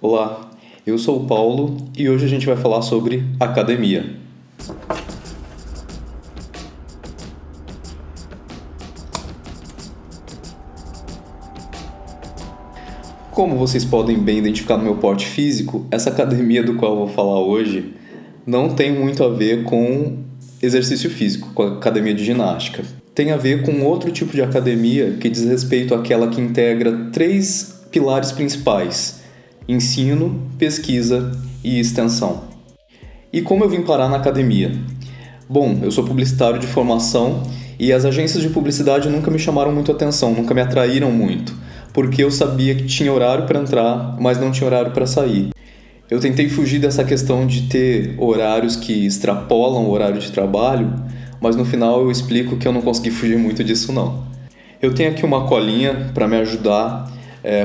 Olá, eu sou o Paulo e hoje a gente vai falar sobre academia. Como vocês podem bem identificar no meu porte físico, essa academia do qual eu vou falar hoje não tem muito a ver com exercício físico, com a academia de ginástica. Tem a ver com outro tipo de academia que diz respeito àquela que integra 3 pilares principais: ensino, pesquisa e extensão. E como eu vim parar na academia? Bom, eu sou publicitário de formação e as agências de publicidade nunca me chamaram muito atenção, nunca me atraíram muito, porque eu sabia que tinha horário para entrar, mas não tinha horário para sair. Eu tentei fugir dessa questão de ter horários que extrapolam o horário de trabalho, mas no final eu explico que eu não consegui fugir muito disso não. Eu tenho aqui uma colinha para me ajudar,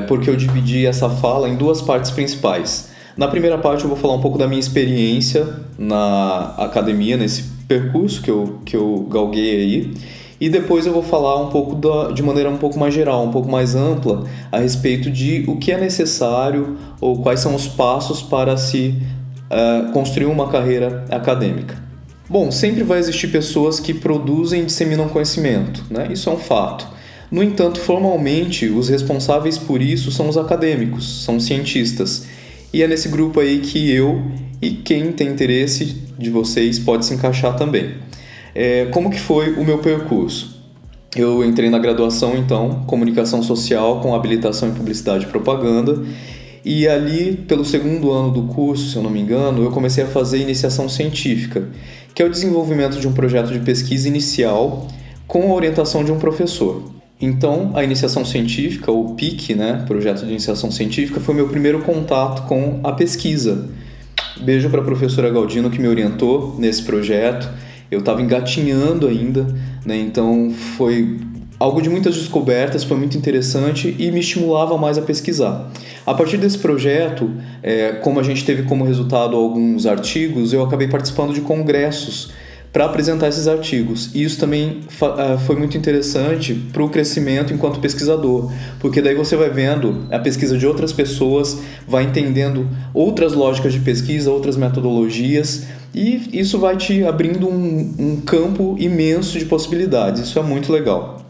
porque eu dividi essa fala em 2 partes principais. Na primeira parte eu vou falar um pouco da minha experiência na academia, nesse percurso que eu galguei aí, e depois eu vou falar um pouco de maneira um pouco mais geral, um pouco mais ampla, a respeito de o que é necessário ou quais são os passos para se construir uma carreira acadêmica. Bom, sempre vai existir pessoas que produzem e disseminam conhecimento, né? Isso é um fato. No entanto, formalmente, os responsáveis por isso são os acadêmicos, são os cientistas. E é nesse grupo aí que eu e quem tem interesse de vocês pode se encaixar também. Como que foi o meu percurso? Eu entrei na graduação, então, Comunicação Social com habilitação em Publicidade e Propaganda, e ali, pelo 2º ano do curso, se eu não me engano, eu comecei a fazer iniciação científica, que é o desenvolvimento de um projeto de pesquisa inicial com a orientação de um professor. Então, a iniciação científica, o PIC, né, Projeto de Iniciação Científica, foi meu primeiro contato com a pesquisa. Beijo para a professora Galdino que me orientou nesse projeto. Eu estava engatinhando ainda, né? Então foi algo de muitas descobertas, foi muito interessante e me estimulava mais a pesquisar. A partir desse projeto, como a gente teve como resultado alguns artigos, eu acabei participando de congressos para apresentar esses artigos. E isso também foi muito interessante para o crescimento enquanto pesquisador, porque daí você vai vendo a pesquisa de outras pessoas, vai entendendo outras lógicas de pesquisa, outras metodologias, e isso vai te abrindo um campo imenso de possibilidades. Isso é muito legal.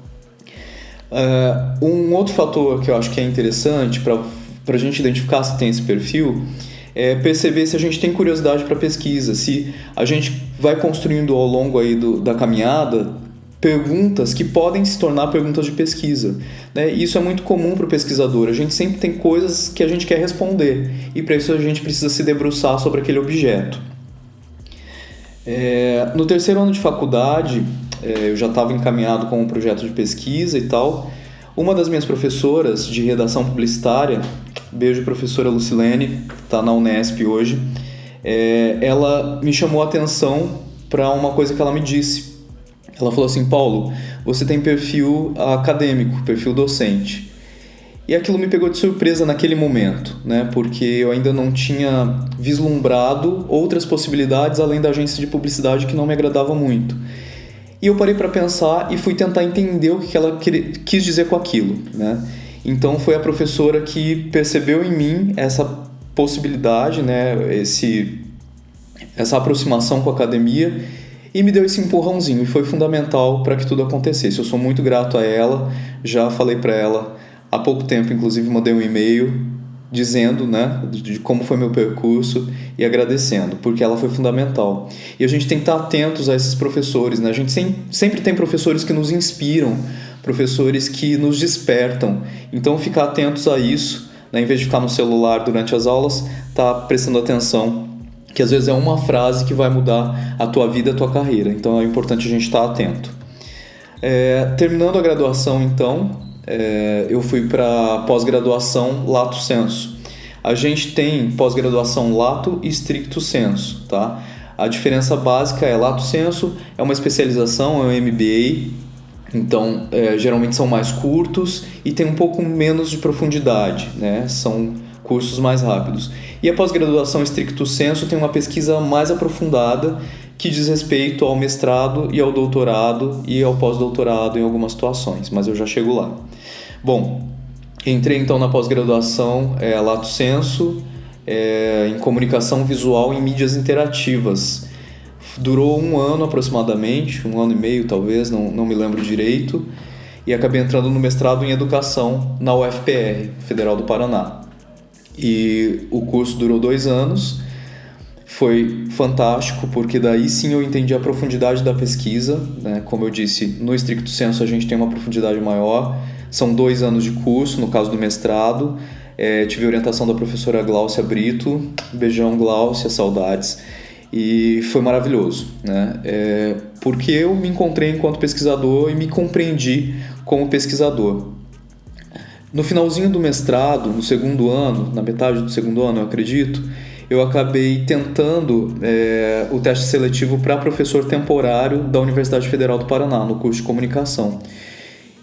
Um outro fator que eu acho que é interessante para a gente identificar se tem esse perfil é perceber se a gente tem curiosidade para pesquisa, se a gente vai construindo ao longo aí da caminhada perguntas que podem se tornar perguntas de pesquisa, né? Isso é muito comum para o pesquisador, a gente sempre tem coisas que a gente quer responder e para isso a gente precisa se debruçar sobre aquele objeto. No 3º ano de faculdade, eu já estava encaminhado com um projeto de pesquisa e tal. Uma das minhas professoras de redação publicitária, beijo professora Lucilene, está na Unesp hoje, ela me chamou a atenção para uma coisa que ela me disse. Ela falou assim: Paulo, você tem perfil acadêmico, perfil docente. E aquilo me pegou de surpresa naquele momento, né? Porque eu ainda não tinha vislumbrado outras possibilidades além da agência de publicidade que não me agradava muito. E eu parei para pensar e fui tentar entender o que ela quis dizer com aquilo, né? Então foi a professora que percebeu em mim essa possibilidade, né? Essa aproximação com a academia e me deu esse empurrãozinho e foi fundamental para que tudo acontecesse. Eu sou muito grato a ela, já falei para ela há pouco tempo, inclusive mandei um e-mail dizendo, né, de como foi meu percurso e agradecendo, porque ela foi fundamental. E a gente tem que estar atentos a esses professores, né? A gente sempre tem professores que nos inspiram, professores que nos despertam. Então, ficar atentos a isso, né? Em vez de ficar no celular durante as aulas, tá prestando atenção, que às vezes é uma frase que vai mudar a tua vida, a tua carreira. Então, é importante a gente estar atento. Terminando a graduação, então, eu fui para pós-graduação lato sensu. A gente tem pós-graduação lato e stricto sensu, tá? A diferença básica é lato sensu, é uma especialização, é um MBA, então geralmente são mais curtos e tem um pouco menos de profundidade, né? São cursos mais rápidos. E a pós-graduação stricto sensu tem uma pesquisa mais aprofundada que diz respeito ao mestrado e ao doutorado e ao pós-doutorado em algumas situações, mas eu já chego lá. Bom, entrei então na pós-graduação lato sensu, em comunicação visual em mídias interativas. Durou 1 ano aproximadamente, 1 ano e meio talvez, não me lembro direito, e acabei entrando no mestrado em educação na UFPR, Federal do Paraná. E o curso durou 2 anos, foi fantástico, porque daí sim eu entendi a profundidade da pesquisa, né? Como eu disse, no estricto senso a gente tem uma profundidade maior, são 2 anos de curso, no caso do mestrado. Tive orientação da professora Gláucia Brito, beijão Gláucia, saudades, e foi maravilhoso, né? Porque eu me encontrei enquanto pesquisador e me compreendi como pesquisador. No finalzinho do mestrado, no segundo ano, na metade do segundo ano, eu acredito, eu acabei tentando o teste seletivo para professor temporário da Universidade Federal do Paraná, no curso de comunicação.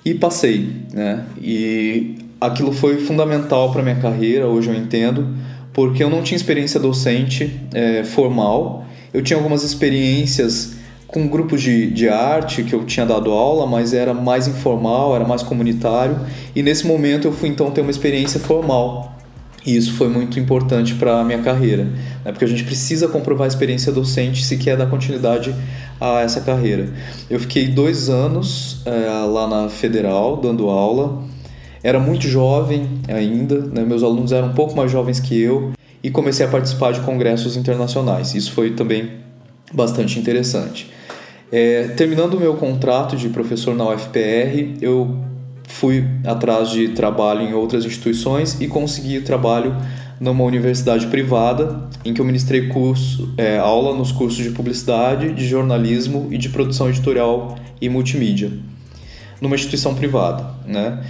E passei, né? E aquilo foi fundamental para a minha carreira, hoje eu entendo, porque eu não tinha experiência docente formal. Eu tinha algumas experiências com grupos de arte que eu tinha dado aula, mas era mais informal, era mais comunitário. E nesse momento eu fui então ter uma experiência formal. E isso foi muito importante para a minha carreira, né? Porque a gente precisa comprovar a experiência docente se quer dar continuidade a essa carreira. Eu fiquei 2 anos lá na Federal, dando aula. Era muito jovem ainda, né? Meus alunos eram um pouco mais jovens que eu, e comecei a participar de congressos internacionais. Isso foi também bastante interessante. Terminando o meu contrato de professor na UFPR, eu fui atrás de trabalho em outras instituições e consegui trabalho numa universidade privada, em que eu ministrei aula nos cursos de publicidade, de jornalismo e de produção editorial e multimídia, numa instituição privada, né?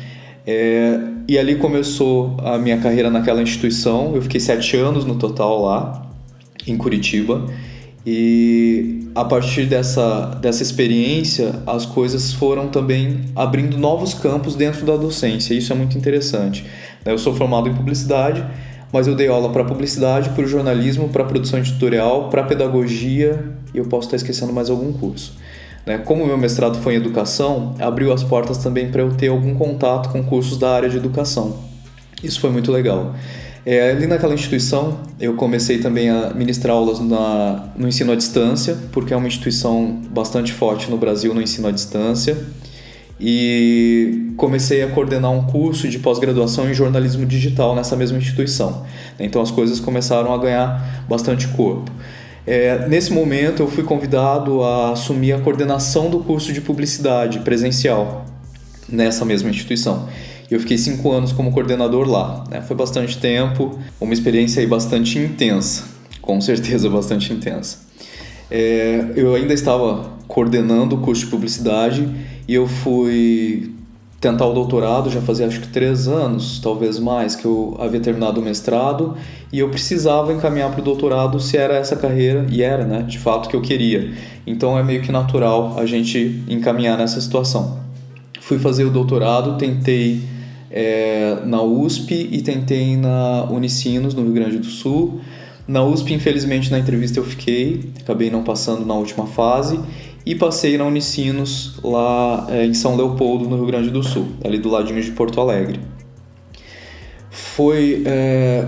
E ali começou a minha carreira naquela instituição. Eu fiquei 7 anos no total lá, em Curitiba, e a partir dessa experiência as coisas foram também abrindo novos campos dentro da docência. Isso é muito interessante. Eu sou formado em publicidade, mas eu dei aula para publicidade, para o jornalismo, para produção editorial, para pedagogia, e eu posso estar esquecendo mais algum curso. Como o meu mestrado foi em educação, abriu as portas também para eu ter algum contato com cursos da área de educação. Isso foi muito legal. Ali naquela instituição, eu comecei também a ministrar aulas no ensino à distância, porque é uma instituição bastante forte no Brasil no ensino à distância. E comecei a coordenar um curso de pós-graduação em jornalismo digital nessa mesma instituição. Então as coisas começaram a ganhar bastante corpo. Nesse momento eu fui convidado a assumir a coordenação do curso de publicidade presencial nessa mesma instituição. Eu fiquei 5 anos como coordenador lá, né? Foi bastante tempo, uma experiência aí bastante intensa, com certeza bastante intensa. Eu ainda estava coordenando o curso de publicidade e eu fui tentar o doutorado, já fazia acho que 3 anos, talvez mais, que eu havia terminado o mestrado, e eu precisava encaminhar para o doutorado se era essa carreira, e era, né, de fato, que eu queria. Então é meio que natural a gente encaminhar nessa situação. Fui fazer o doutorado, tentei na USP e tentei na Unicinos, no Rio Grande do Sul. Na USP, infelizmente, na entrevista eu acabei não passando na última fase, e passei na Unicinos, lá em São Leopoldo, no Rio Grande do Sul, ali do ladinho de Porto Alegre.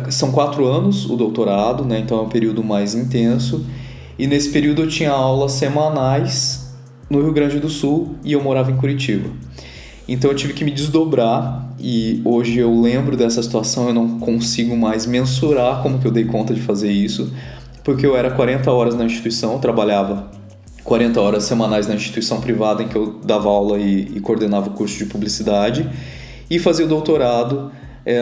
São 4 anos o doutorado, né? Então é um período mais intenso, e nesse período eu tinha aulas semanais no Rio Grande do Sul e eu morava em Curitiba. Então eu tive que me desdobrar, e hoje eu lembro dessa situação, eu não consigo mais mensurar como que eu dei conta de fazer isso, porque eu era 40 horas na instituição, eu trabalhava 40 horas semanais na instituição privada em que eu dava aula e coordenava o curso de publicidade, e fazia o doutorado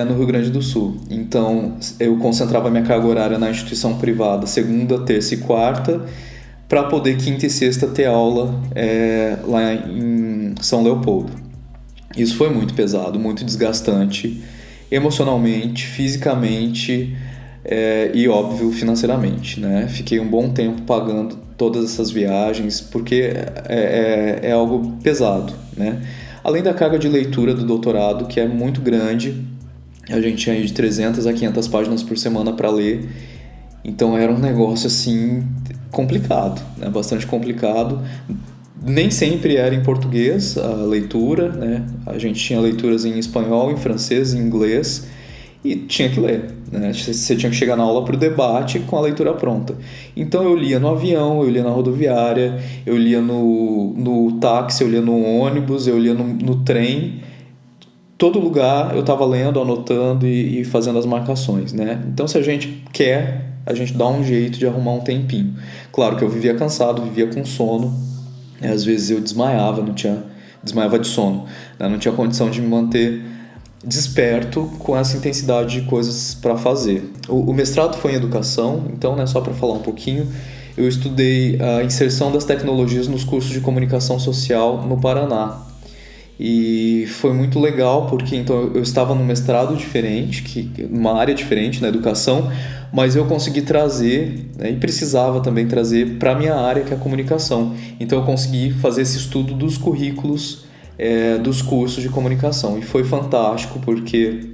no Rio Grande do Sul. Então eu concentrava minha carga horária na instituição privada segunda, terça e quarta, para poder quinta e sexta ter aula lá em São Leopoldo. Isso foi muito pesado, muito desgastante, emocionalmente, fisicamente e, óbvio, financeiramente, né? Fiquei um bom tempo pagando todas essas viagens, porque é algo pesado, né? Além da carga de leitura do doutorado, que é muito grande, a gente tinha de 300 a 500 páginas por semana para ler, então era um negócio assim complicado, né? Bastante complicado. Nem sempre era em português a leitura, né? A gente tinha leituras em espanhol, em francês, em inglês, e tinha que ler, né? Você tinha que chegar na aula para o debate com a leitura pronta. Então eu lia no avião, eu lia na rodoviária, eu lia no táxi, eu lia no ônibus, eu lia no trem. Todo lugar eu estava lendo, anotando e fazendo as marcações, né? Então se a gente quer, a gente dá um jeito de arrumar um tempinho. Claro que eu vivia cansado, vivia com sono, às vezes eu desmaiava de sono, né? Não tinha condição de me manter desperto com essa intensidade de coisas para fazer. O mestrado foi em educação, então, né, só para falar um pouquinho, eu estudei a inserção das tecnologias nos cursos de comunicação social no Paraná. E foi muito legal porque então eu estava num mestrado diferente, uma área diferente na educação, mas eu consegui trazer, né, e precisava também trazer para a minha área, que é a comunicação. Então eu consegui fazer esse estudo dos currículos dos cursos de comunicação, e foi fantástico porque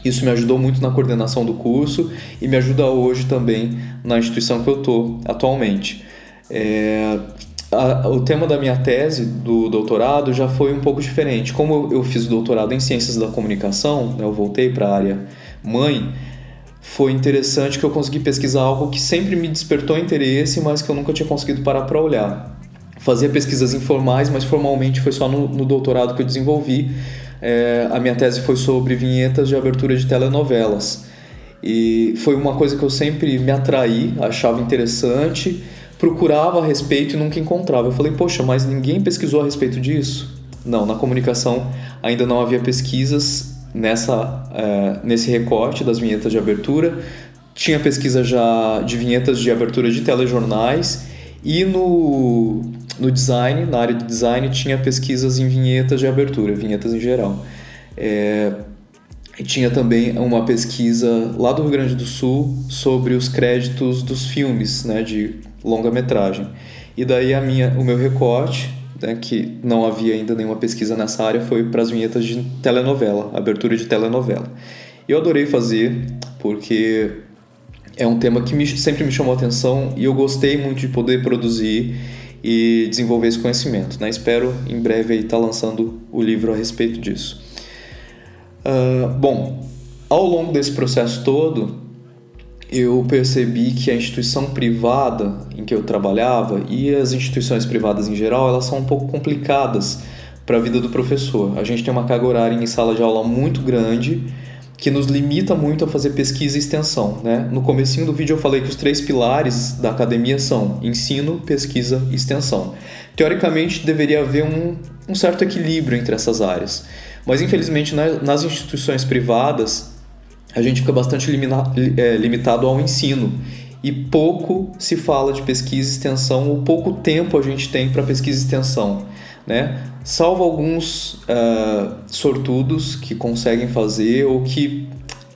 isso me ajudou muito na coordenação do curso e me ajuda hoje também na instituição que eu estou atualmente. O tema da minha tese do doutorado já foi um pouco diferente. Como eu fiz o doutorado em Ciências da Comunicação, né, eu voltei para a área mãe, foi interessante que eu consegui pesquisar algo que sempre me despertou interesse, mas que eu nunca tinha conseguido parar para olhar. Fazia pesquisas informais, mas formalmente foi só no doutorado que eu desenvolvi. A minha tese foi sobre vinhetas de abertura de telenovelas. E foi uma coisa que eu sempre me atraí, achava interessante, procurava a respeito e nunca encontrava. Eu falei, poxa, mas ninguém pesquisou a respeito disso? Não, na comunicação ainda não havia pesquisas nesse recorte das vinhetas de abertura. Tinha pesquisa já de vinhetas de abertura de telejornais, e no design, na área de design, tinha pesquisas em vinhetas de abertura, vinhetas em geral. E tinha também uma pesquisa lá do Rio Grande do Sul sobre os créditos dos filmes, né, de longa-metragem. E daí o meu recorte, né, que não havia ainda nenhuma pesquisa nessa área, foi para as vinhetas de telenovela, abertura de telenovela. E eu adorei fazer, porque é um tema que sempre me chamou a atenção e eu gostei muito de poder produzir e desenvolver esse conhecimento, né? Espero em breve estar lançando o livro a respeito disso. Bom, ao longo desse processo todo, eu percebi que a instituição privada em que eu trabalhava e as instituições privadas em geral, elas são um pouco complicadas para a vida do professor. A gente tem uma carga horária em sala de aula muito grande, que nos limita muito a fazer pesquisa e extensão, né? No comecinho do vídeo eu falei que os 3 pilares da academia são ensino, pesquisa e extensão. Teoricamente deveria haver um certo equilíbrio entre essas áreas, mas infelizmente nas instituições privadas a gente fica bastante limitado ao ensino e pouco se fala de pesquisa e extensão, ou pouco tempo a gente tem para pesquisa e extensão, né? Salvo alguns sortudos que conseguem fazer ou que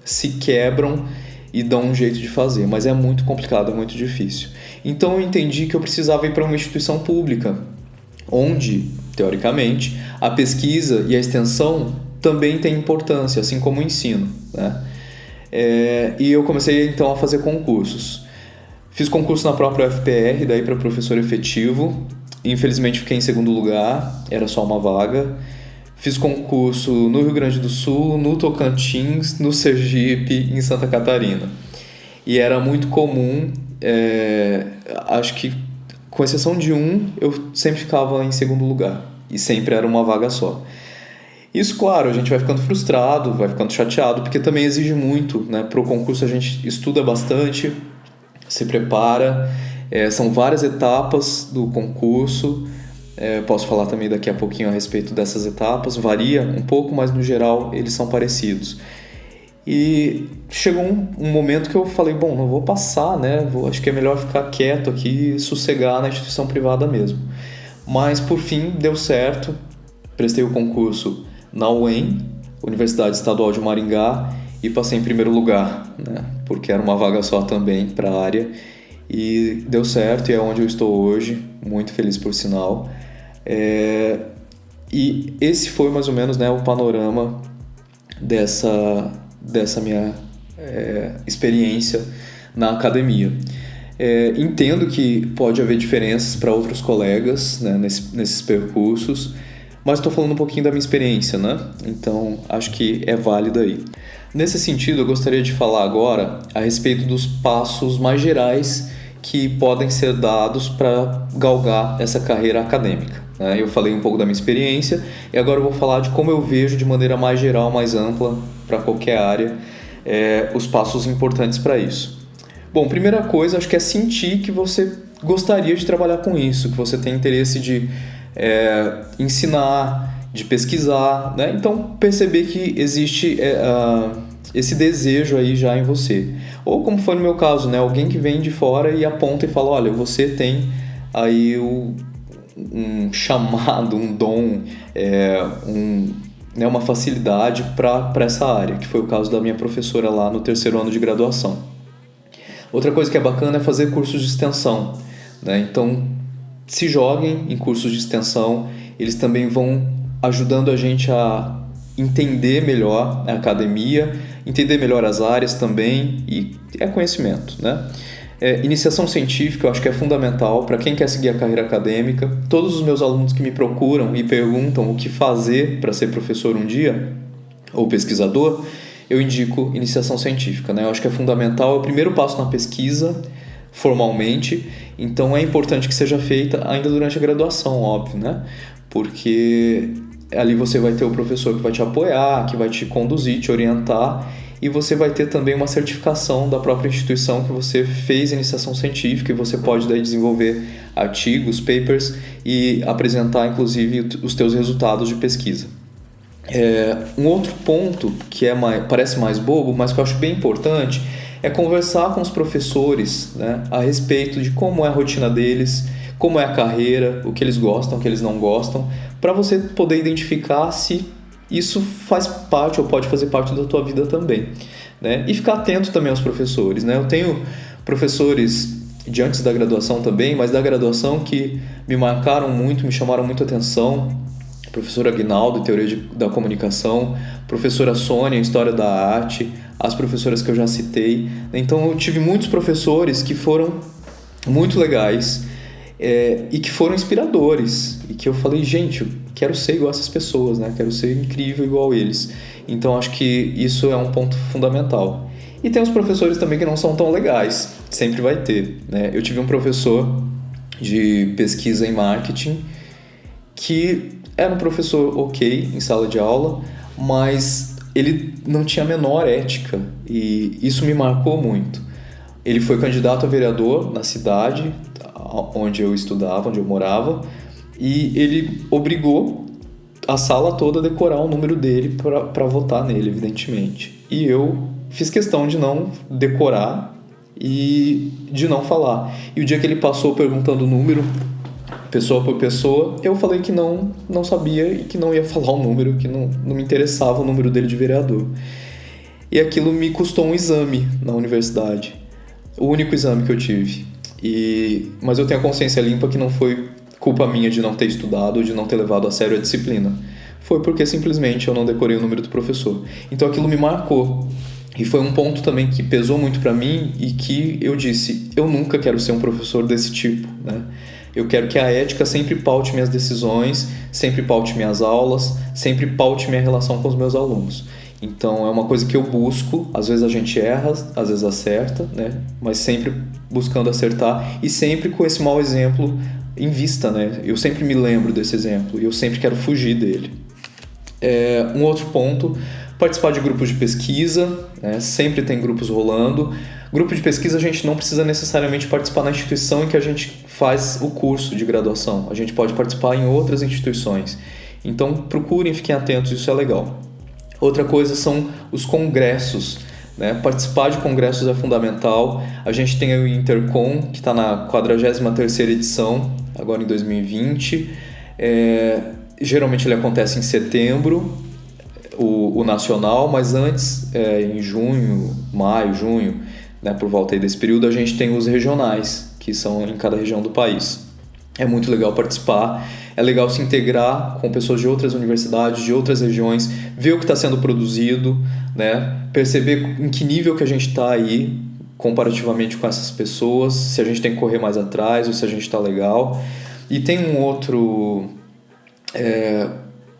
se quebram e dão um jeito de fazer, mas é muito complicado, é muito difícil. Então eu entendi que eu precisava ir para uma instituição pública, onde, teoricamente, a pesquisa e a extensão também têm importância, assim como o ensino, né? E eu comecei então a fazer concursos. Fiz concurso na própria UFPR, daí para professor efetivo. Infelizmente fiquei em segundo lugar, era só uma vaga. Fiz concurso no Rio Grande do Sul, no Tocantins, no Sergipe, em Santa Catarina. E era muito comum, acho que com exceção de eu sempre ficava em segundo lugar. E sempre era uma vaga só. Isso, claro, a gente vai ficando frustrado, vai ficando chateado, porque também exige muito, né? Para o concurso a gente estuda bastante, se prepara. São várias etapas do concurso, posso falar também daqui a pouquinho a respeito dessas etapas, varia um pouco, mas no geral eles são parecidos. E chegou um momento que eu falei, bom, não vou passar, né? Acho que é melhor ficar quieto aqui e sossegar na instituição privada mesmo. Mas por fim deu certo, prestei o concurso na UEM, Universidade Estadual de Maringá, e passei em primeiro lugar, né? Porque era uma vaga só também para a área. E deu certo, e é onde eu estou hoje, muito feliz por sinal. E esse foi mais ou menos, né, o panorama dessa minha experiência na academia. Entendo que pode haver diferenças para outros colegas, né, nesses percursos, mas estou falando um pouquinho da minha experiência, né? Então, acho que é válido aí. Nesse sentido, eu gostaria de falar agora a respeito dos passos mais gerais que podem ser dados para galgar essa carreira acadêmica, né? Eu falei um pouco da minha experiência e agora eu vou falar de como eu vejo de maneira mais geral, mais ampla, para qualquer área, os passos importantes para isso. Bom, primeira coisa, acho que é sentir que você gostaria de trabalhar com isso, que você tem interesse de ensinar, de pesquisar, né? Então, perceber que existe esse desejo aí já em você. Ou como foi no meu caso, né? Alguém que vem de fora e aponta e fala, olha, você tem aí um chamado, um dom, uma facilidade para essa área, que foi o caso da minha professora lá no 3º ano de graduação. Outra coisa que é bacana é fazer cursos de extensão, né? Então, se joguem em cursos de extensão, eles também vão ajudando a gente a entender melhor a academia, entender melhor as áreas também, e é conhecimento, né? Iniciação científica eu acho que é fundamental para quem quer seguir a carreira acadêmica. Todos os meus alunos que me procuram e perguntam o que fazer para ser professor um dia, ou pesquisador, eu indico iniciação científica, né? Eu acho que é fundamental, é o primeiro passo na pesquisa, formalmente, então é importante que seja feita ainda durante a graduação, óbvio, né? Porque ali você vai ter o professor que vai te apoiar, que vai te conduzir, te orientar, e você vai ter também uma certificação da própria instituição que você fez iniciação científica, e você pode daí desenvolver artigos, papers e apresentar inclusive os teus resultados de pesquisa. Um outro ponto que parece mais bobo, mas que eu acho bem importante, é conversar com os professores, né, a respeito de como é a rotina deles, como é a carreira, o que eles gostam, o que eles não gostam, para você poder identificar se isso faz parte ou pode fazer parte da tua vida também, né? E ficar atento também aos professores, né? Eu tenho professores de antes da graduação também, mas da graduação que me marcaram muito, me chamaram muito a atenção. Professor Aguinaldo, Teoria da Comunicação, professora Sônia, História da Arte, as professoras que eu já citei. Então eu tive muitos professores que foram muito legais e que foram inspiradores, e que eu falei, gente, eu quero ser igual a essas pessoas, né? Quero ser incrível igual eles. Então acho que isso é um ponto fundamental. E tem os professores também que não são tão legais, sempre vai ter, né? Eu tive um professor de pesquisa em marketing que era um professor ok em sala de aula, mas ele não tinha a menor ética, e isso me marcou muito. Ele foi candidato a vereador na cidade onde eu estudava, onde eu morava, e ele obrigou a sala toda a decorar o número dele para votar nele, evidentemente. E eu fiz questão de não decorar e de não falar. E o dia que ele passou perguntando o número, pessoa por pessoa, eu falei que não sabia e que não ia falar o número, que não me interessava o número dele de vereador. E aquilo me custou um exame na universidade, o único exame que eu tive. Mas eu tenho a consciência limpa que não foi culpa minha de não ter estudado ou de não ter levado a sério a disciplina. Foi porque simplesmente eu não decorei o número do professor. Então aquilo me marcou. E foi um ponto também que pesou muito para mim e que eu disse, eu nunca quero ser um professor desse tipo, né? Eu quero que a ética sempre paute minhas decisões, sempre paute minhas aulas, sempre paute minha relação com os meus alunos. Então é uma coisa que eu busco, às vezes a gente erra, às vezes acerta, né? Mas sempre buscando acertar e sempre com esse mau exemplo em vista, né? Eu sempre me lembro desse exemplo e eu sempre quero fugir dele. Um outro ponto, participar de grupos de pesquisa, né? Sempre tem grupos rolando. Grupo de pesquisa a gente não precisa necessariamente participar na instituição em que a gente faz o curso de graduação. A gente pode participar em outras instituições. Então procurem, fiquem atentos, isso é legal. Outra coisa são os congressos, né? Participar de congressos é fundamental. A gente tem o Intercom, que está na 43ª edição, agora em 2020. Geralmente ele acontece em setembro, o nacional, mas antes, em junho, maio, junho, né, por volta aí desse período, a gente tem os regionais, que são em cada região do país. É muito legal participar, é legal se integrar com pessoas de outras universidades, de outras regiões, ver o que está sendo produzido, né? Perceber em que nível que a gente está aí comparativamente com essas pessoas, se a gente tem que correr mais atrás ou se a gente está legal. E tem um outro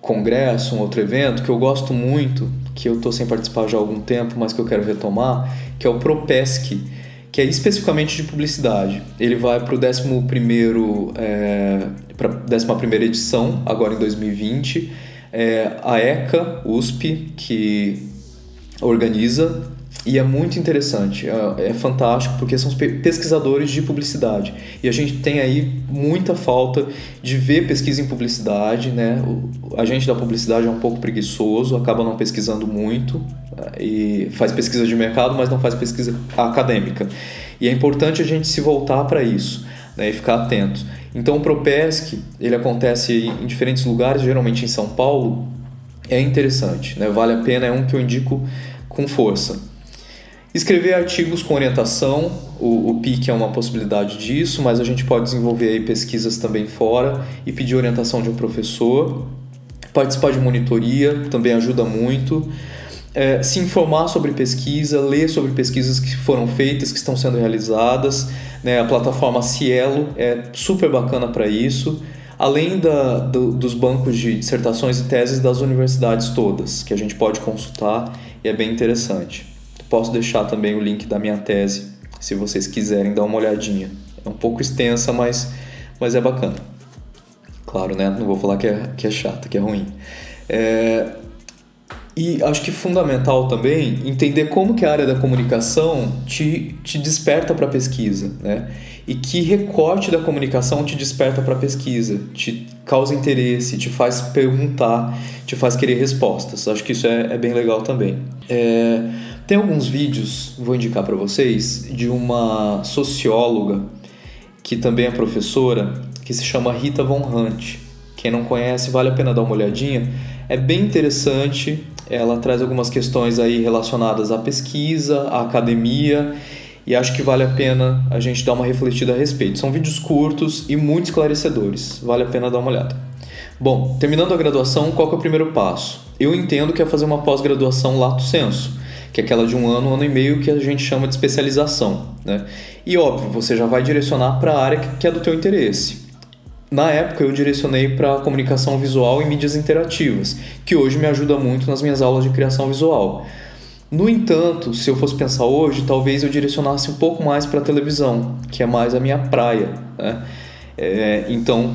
congresso, um outro evento que eu gosto muito, que eu estou sem participar já há algum tempo, mas que eu quero retomar, que é o Propesc, que é especificamente de publicidade. Ele vai para a 11ª edição, agora em 2020. A ECA, USP, que organiza, e é muito interessante, é fantástico, porque são pesquisadores de publicidade. E a gente tem aí muita falta de ver pesquisa em publicidade, né? A gente da publicidade é um pouco preguiçoso, acaba não pesquisando muito, e faz pesquisa de mercado, mas não faz pesquisa acadêmica. E é importante a gente se voltar para isso, né? E ficar atento. Então o Propesc, ele acontece em diferentes lugares, geralmente em São Paulo. É interessante, né? Vale a pena, é um que eu indico com força. Escrever artigos com orientação, o PIC é uma possibilidade disso, mas a gente pode desenvolver aí pesquisas também fora e pedir orientação de um professor. Participar de monitoria também ajuda muito. Se informar sobre pesquisa, ler sobre pesquisas que foram feitas, que estão sendo realizadas, né? A plataforma Cielo é super bacana para isso, além dos bancos de dissertações e teses das universidades todas, que a gente pode consultar e é bem interessante. Posso deixar também o link da minha tese, se vocês quiserem dar uma olhadinha. É um pouco extensa, mas é bacana. Claro, né? Não vou falar que é chata, que é ruim. E acho que fundamental também entender como que a área da comunicação te desperta para a pesquisa, né? E que recorte da comunicação te desperta para a pesquisa, te causa interesse, te faz perguntar, te faz querer respostas. Acho que isso é bem legal também. Tem alguns vídeos, vou indicar para vocês, de uma socióloga que também é professora, que se chama Rita Von Hunt. Quem não conhece, vale a pena dar uma olhadinha. É bem interessante, ela traz algumas questões aí relacionadas à pesquisa, à academia, e acho que vale a pena a gente dar uma refletida a respeito. São vídeos curtos e muito esclarecedores, vale a pena dar uma olhada. Bom, terminando a graduação, qual que é o primeiro passo? Eu entendo que é fazer uma pós-graduação lato sensu, que é aquela de um ano e meio que a gente chama de especialização, né? E óbvio, você já vai direcionar para a área que é do teu interesse. Na época eu direcionei para comunicação visual e mídias interativas, que hoje me ajuda muito nas minhas aulas de criação visual. No entanto, se eu fosse pensar hoje, talvez eu direcionasse um pouco mais para a televisão, que é mais a minha praia, né? Então,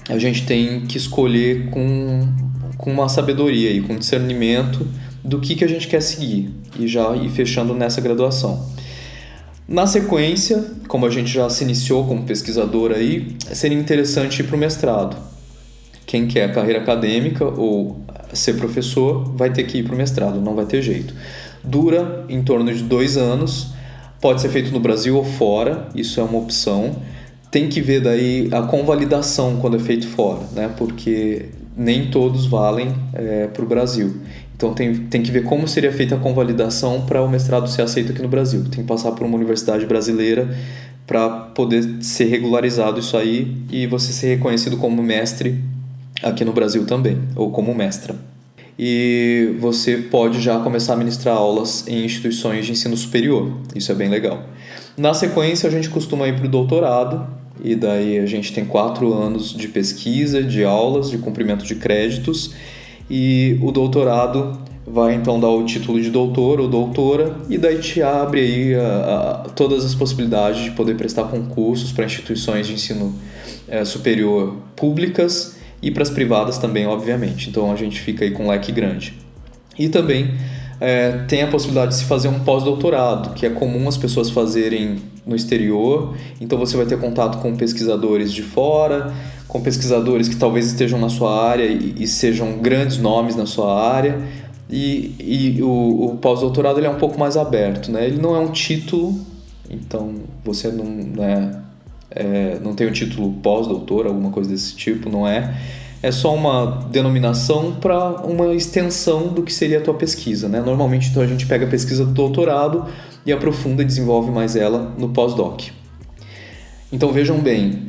a gente tem que escolher com uma sabedoria e com discernimento do que a gente quer seguir e já ir fechando nessa graduação. Na sequência, como a gente já se iniciou como pesquisador aí, seria interessante ir para o mestrado. Quem quer carreira acadêmica ou ser professor vai ter que ir para o mestrado, não vai ter jeito. Dura em torno de 2 anos, pode ser feito no Brasil ou fora, isso é uma opção. Tem que ver daí a convalidação quando é feito fora, né? Porque nem todos valem para o Brasil. Então tem que ver como seria feita a convalidação para o mestrado ser aceito aqui no Brasil. Tem que passar por uma universidade brasileira para poder ser regularizado isso aí e você ser reconhecido como mestre aqui no Brasil também, ou como mestra. E você pode já começar a ministrar aulas em instituições de ensino superior. Isso é bem legal. Na sequência, a gente costuma ir para o doutorado, e daí a gente tem 4 anos de pesquisa, de aulas, de cumprimento de créditos, e o doutorado vai então dar o título de doutor ou doutora, e daí te abre aí todas as possibilidades de poder prestar concursos para instituições de ensino superior públicas e para as privadas também, obviamente. Então a gente fica aí com um leque grande. E também tem a possibilidade de se fazer um pós-doutorado, que é comum as pessoas fazerem no exterior. Então você vai ter contato com pesquisadores de fora, com pesquisadores que talvez estejam na sua área e sejam grandes nomes na sua área. E o pós-doutorado ele é um pouco mais aberto, né? Ele não é um título, então você não tem o título pós-doutor, alguma coisa desse tipo, não é? É só uma denominação para uma extensão do que seria a tua pesquisa, né? Normalmente então a gente pega a pesquisa do doutorado e aprofunda e desenvolve mais ela no pós-doc. Então vejam bem,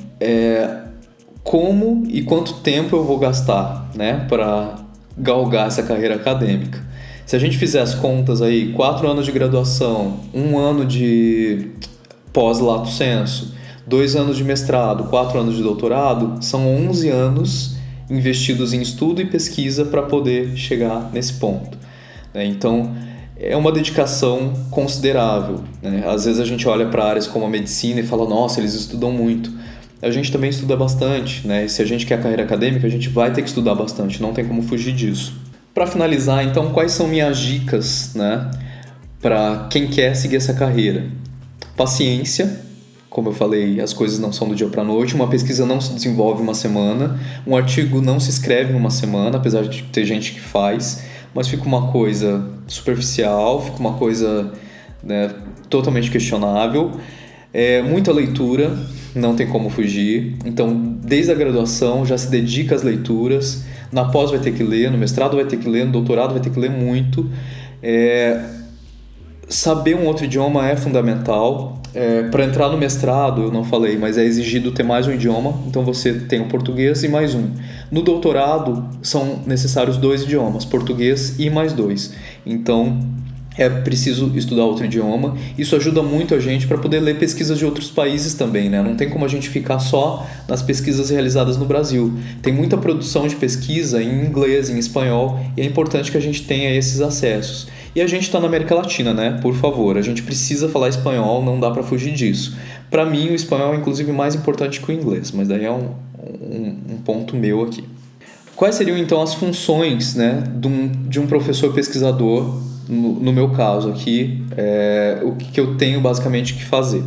como e quanto tempo eu vou gastar, né, para galgar essa carreira acadêmica. Se a gente fizer as contas aí, 4 anos de graduação, 1 ano de pós-lato sensu, 2 anos de mestrado, 4 anos de doutorado, são 11 anos investidos em estudo e pesquisa para poder chegar nesse ponto, né? Então, é uma dedicação considerável, né? Às vezes a gente olha para áreas como a medicina e fala, nossa, eles estudam muito. A gente também estuda bastante, né? E se a gente quer carreira acadêmica, a gente vai ter que estudar bastante, não tem como fugir disso. Para finalizar, então, quais são minhas dicas, né, para quem quer seguir essa carreira? Paciência, como eu falei, as coisas não são do dia para a noite, uma pesquisa não se desenvolve em uma semana, um artigo não se escreve em uma semana, apesar de ter gente que faz, mas fica uma coisa superficial, fica uma coisa, né, totalmente questionável. Muita leitura, não tem como fugir. Então, desde a graduação já se dedica às leituras. Na pós vai ter que ler, no mestrado vai ter que ler, no doutorado vai ter que ler muito. Saber um outro idioma é fundamental. Para entrar no mestrado, eu não falei, mas é exigido ter mais um idioma. Então você tem o português e mais um. No doutorado são necessários 2 idiomas, português e mais 2. Então é preciso estudar outro idioma. Isso ajuda muito a gente para poder ler pesquisas de outros países também, né? Não tem como a gente ficar só nas pesquisas realizadas no Brasil. Tem muita produção de pesquisa em inglês, em espanhol, e é importante que a gente tenha esses acessos. E a gente está na América Latina, né? Por favor, a gente precisa falar espanhol, não dá para fugir disso. Para mim, o espanhol é inclusive mais importante que o inglês, mas daí é um ponto meu aqui. Quais seriam então as funções, né, de um professor pesquisador? No meu caso aqui, o que eu tenho basicamente que fazer?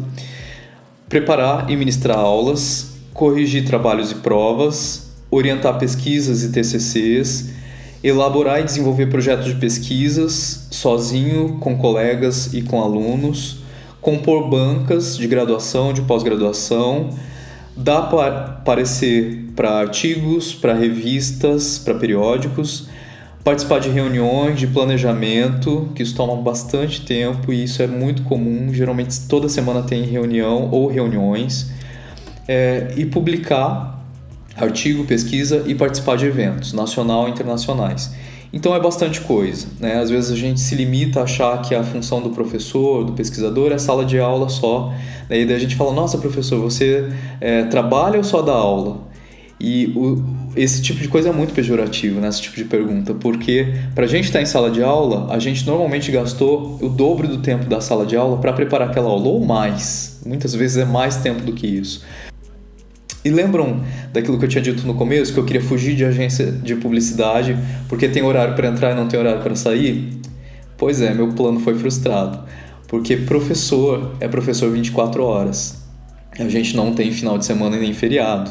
Preparar e ministrar aulas, corrigir trabalhos e provas, orientar pesquisas e TCCs, elaborar e desenvolver projetos de pesquisas sozinho, com colegas e com alunos, compor bancas de graduação, de pós-graduação, dar parecer para artigos, para revistas, para periódicos, participar de reuniões de planejamento, que isso toma bastante tempo e isso é muito comum, geralmente toda semana tem reunião ou reuniões, e publicar artigo, pesquisa e participar de eventos nacional e internacionais. Então é bastante coisa, né? Às vezes a gente se limita a achar que a função do professor, do pesquisador é sala de aula só, né? E daí a gente fala, nossa professor, você trabalha ou só dá aula? E esse tipo de coisa é muito pejorativo, né? Esse tipo de pergunta, porque para a gente estar em sala de aula, a gente normalmente gastou o dobro do tempo da sala de aula para preparar aquela aula, ou mais. Muitas vezes é mais tempo do que isso. E lembram daquilo que eu tinha dito no começo, que eu queria fugir de agência de publicidade porque tem horário para entrar e não tem horário para sair? Pois é, meu plano foi frustrado, porque professor é professor 24 horas. A gente não tem final de semana e nem feriado.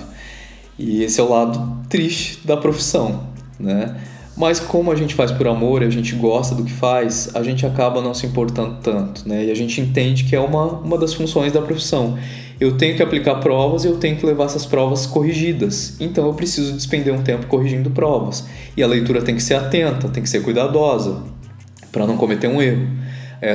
E esse é o lado triste da profissão, né? Mas como a gente faz por amor, a gente gosta do que faz, a gente acaba não se importando tanto, né? E a gente entende que é uma das funções da profissão. Eu tenho que aplicar provas e eu tenho que levar essas provas corrigidas. Então eu preciso despender um tempo corrigindo provas. E a leitura tem que ser atenta, tem que ser cuidadosa, para não cometer um erro.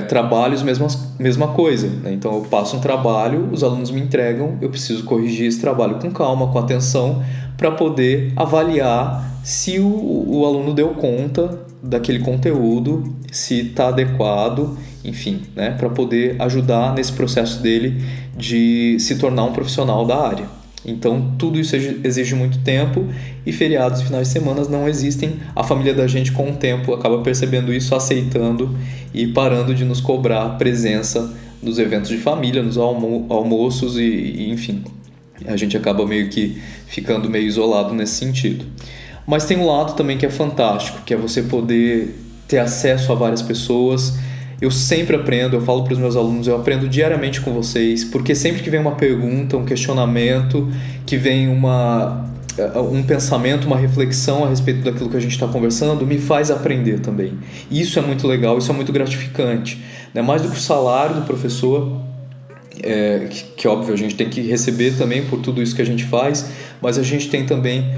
Trabalhos, mesma coisa, né? Então eu passo um trabalho, os alunos me entregam, eu preciso corrigir esse trabalho com calma, com atenção, para poder avaliar se o aluno deu conta daquele conteúdo, se está adequado, enfim, né? Para poder ajudar nesse processo dele de se tornar um profissional da área. Então, tudo isso exige muito tempo e feriados e finais de semana não existem. A família da gente, com o tempo, acaba percebendo isso, aceitando e parando de nos cobrar presença nos eventos de família, nos almoços e enfim. A gente acaba meio que ficando meio isolado nesse sentido. Mas tem um lado também que é fantástico, que é você poder ter acesso a várias pessoas. Eu sempre aprendo, eu falo para os meus alunos, eu aprendo diariamente com vocês, porque sempre que vem uma pergunta, um questionamento, que vem um pensamento, uma reflexão a respeito daquilo que a gente está conversando, me faz aprender também. E isso é muito legal, isso é muito gratificante, né? Mais do que o salário do professor, que óbvio a gente tem que receber também por tudo isso que a gente faz, mas a gente tem também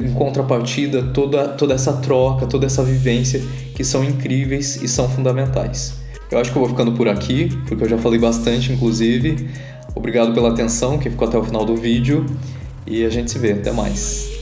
em contrapartida toda essa troca, toda essa vivência que são incríveis e são fundamentais. Eu acho que eu vou ficando por aqui, porque eu já falei bastante inclusive. Obrigado pela atenção, quem ficou até o final do vídeo, e a gente se vê. Até mais.